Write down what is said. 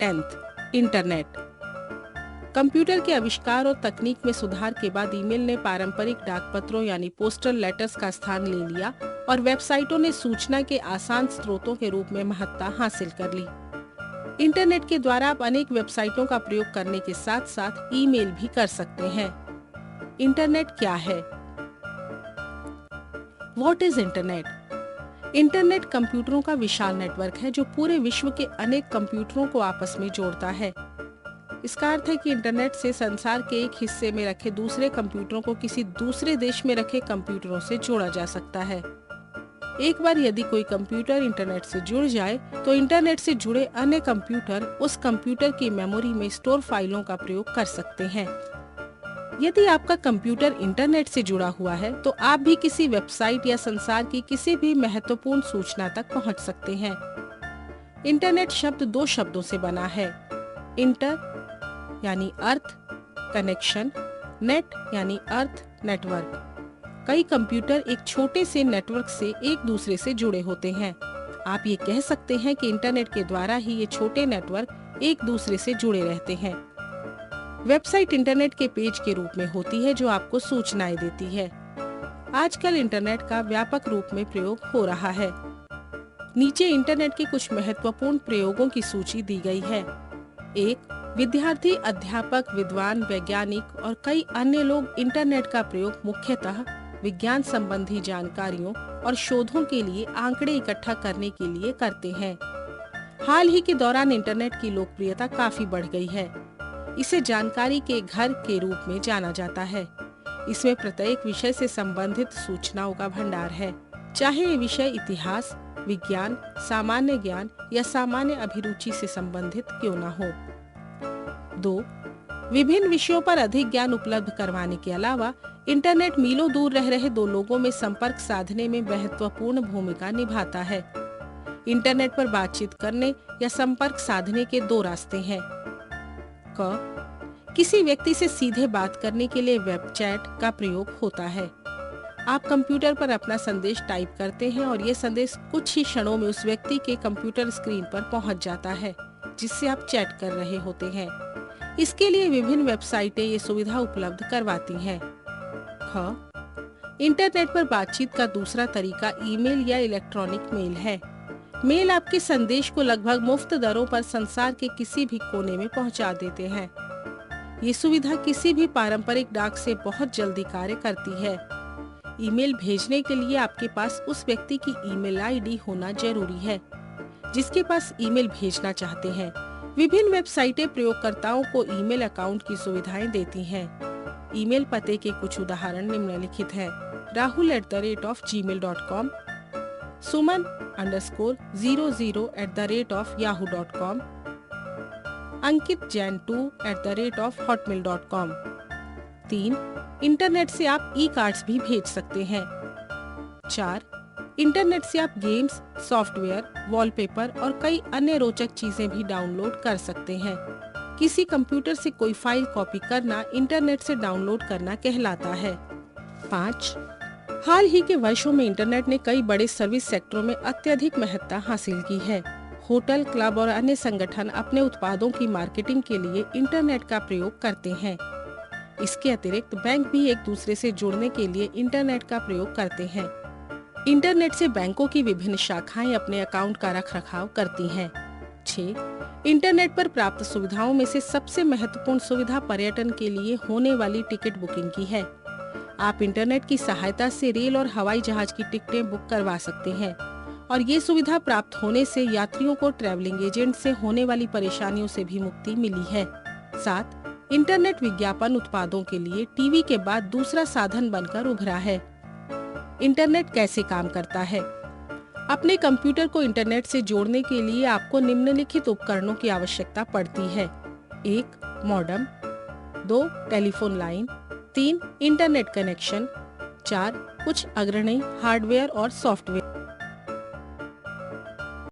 10th, internet. Computer के आविष्कार और तकनीक में सुधार के बाद ईमेल ने पारंपरिक डाकपत्रों यानी पोस्टल लेटर्स का स्थान ले लिया और वेबसाइटों ने सूचना के आसान स्रोतों के रूप में महत्ता हासिल कर ली। इंटरनेट के द्वारा आप अनेक वेबसाइटों का प्रयोग करने के साथ साथ ईमेल भी कर सकते हैं। इंटरनेट क्या है? What is internet? इंटरनेट कंप्यूटरों का विशाल नेटवर्क है जो पूरे विश्व के अनेक कंप्यूटरों को आपस में जोड़ता है। इसका अर्थ है कि इंटरनेट से संसार के एक हिस्से में रखे दूसरे कंप्यूटरों को किसी दूसरे देश में रखे कंप्यूटरों से जोड़ा जा सकता है। एक बार यदि कोई कंप्यूटर इंटरनेट से जुड़ जाए तो इंटरनेट से जुड़े अन्य कंप्यूटर उस कंप्यूटर की मेमोरी में स्टोर फाइलों का प्रयोग कर सकते हैं। यदि आपका कंप्यूटर इंटरनेट से जुड़ा हुआ है तो आप भी किसी वेबसाइट या संसार की किसी भी महत्वपूर्ण सूचना तक पहुंच सकते हैं। इंटरनेट शब्द दो शब्दों से बना है, इंटर यानी अर्थ, कनेक्शन, नेट यानी अर्थ, नेटवर्क। कई कंप्यूटर एक छोटे से नेटवर्क से एक दूसरे से जुड़े होते हैं। आप ये कह सकते हैं कि इंटरनेट के द्वारा ही ये छोटे नेटवर्क एक दूसरे से जुड़े रहते हैं। वेबसाइट इंटरनेट के पेज के रूप में होती है जो आपको सूचनाएं देती है। आजकल इंटरनेट का व्यापक रूप में प्रयोग हो रहा है। नीचे इंटरनेट के कुछ महत्वपूर्ण प्रयोगों की सूची दी गई है। 1. विद्यार्थी, अध्यापक, विद्वान, वैज्ञानिक और कई अन्य लोग इंटरनेट का प्रयोग मुख्यतः विज्ञान संबंधी जानकारियों और शोधों के लिए आंकड़े इकट्ठा करने के लिए करते हैं। हाल ही के दौरान इंटरनेट की लोकप्रियता काफी बढ़ गई है। इसे जानकारी के घर के रूप में जाना जाता है। इसमें प्रत्येक विषय से संबंधित सूचनाओं का भंडार है, चाहे ये विषय इतिहास, विज्ञान, सामान्य ज्ञान या सामान्य अभिरुचि से संबंधित क्यों न हो। 2. विभिन्न विषयों पर अधिक ज्ञान उपलब्ध करवाने के अलावा इंटरनेट मीलों दूर रह रहे दो लोगों में संपर्क साधने में महत्वपूर्ण भूमिका निभाता है। इंटरनेट पर बातचीत करने या संपर्क साधने के दो रास्ते हैं। किसी व्यक्ति से सीधे बात करने के लिए वेब चैट का प्रयोग होता है। आप कंप्यूटर पर अपना संदेश टाइप करते हैं और ये संदेश कुछ ही क्षणों में उस व्यक्ति के कंप्यूटर स्क्रीन पर पहुंच जाता है जिससे आप चैट कर रहे होते हैं। इसके लिए विभिन्न वेबसाइटें ये सुविधा उपलब्ध करवाती हैं। इंटरनेट पर बातचीत का दूसरा तरीका ईमेल या इलेक्ट्रॉनिक मेल है। मेल आपके संदेश को लगभग मुफ्त दरों पर संसार के किसी भी कोने में पहुंचा देते हैं। ये सुविधा किसी भी पारंपरिक डाक से बहुत जल्दी कार्य करती है। ईमेल भेजने के लिए आपके पास उस व्यक्ति की ईमेल आईडी होना जरूरी है जिसके पास ईमेल भेजना चाहते हैं। विभिन्न वेबसाइटें प्रयोगकर्ताओं को ईमेल अकाउंट की सुविधाएं देती हैं। ईमेल पते के कुछ उदाहरण निम्नलिखित हैं: rahul@gmail.com, suman_00@yahoo.com, ankitjain2@hotmail.com। 3. इंटरनेट से आप ई कार्ड्स भी भेज सकते हैं। 4. इंटरनेट से आप गेम्स, सॉफ्टवेयर, वॉलपेपर और कई अन्य रोचक चीजें भी डाउनलोड कर सकते हैं। किसी कंप्यूटर से कोई फाइल कॉपी करना इंटरनेट से डाउनलोड करना कहलाता है। 5. हाल ही के वर्षों में इंटरनेट ने कई बड़े सर्विस सेक्टरों में अत्यधिक महत्ता हासिल की है। होटल, क्लब और अन्य संगठन अपने उत्पादों की मार्केटिंग के लिए इंटरनेट का प्रयोग करते हैं। इसके अतिरिक्त बैंक भी एक दूसरे से जुड़ने के लिए इंटरनेट का प्रयोग करते हैं। इंटरनेट से बैंकों की विभिन्न शाखाएं अपने अकाउंट का रखरखाव करती हैं। 6. इंटरनेट पर प्राप्त सुविधाओं में से सबसे महत्वपूर्ण सुविधा पर्यटन के लिए होने वाली टिकट बुकिंग की है। आप इंटरनेट की सहायता से रेल और हवाई जहाज की टिकटें बुक करवा सकते हैं और ये सुविधा प्राप्त होने से यात्रियों को ट्रैवलिंग एजेंट से होने वाली परेशानियों से भी मुक्ति मिली है। 7. इंटरनेट विज्ञापन उत्पादों के लिए टीवी के बाद दूसरा साधन बनकर उभरा है। इंटरनेट कैसे काम करता है? अपने कंप्यूटर को इंटरनेट से जोड़ने के लिए आपको निम्नलिखित उपकरणों की आवश्यकता पड़ती है: 1. Modem, 2. Telephone line, 3. Internet connection, 4. कुछ अग्रणी हार्डवेयर और सॉफ्टवेयर।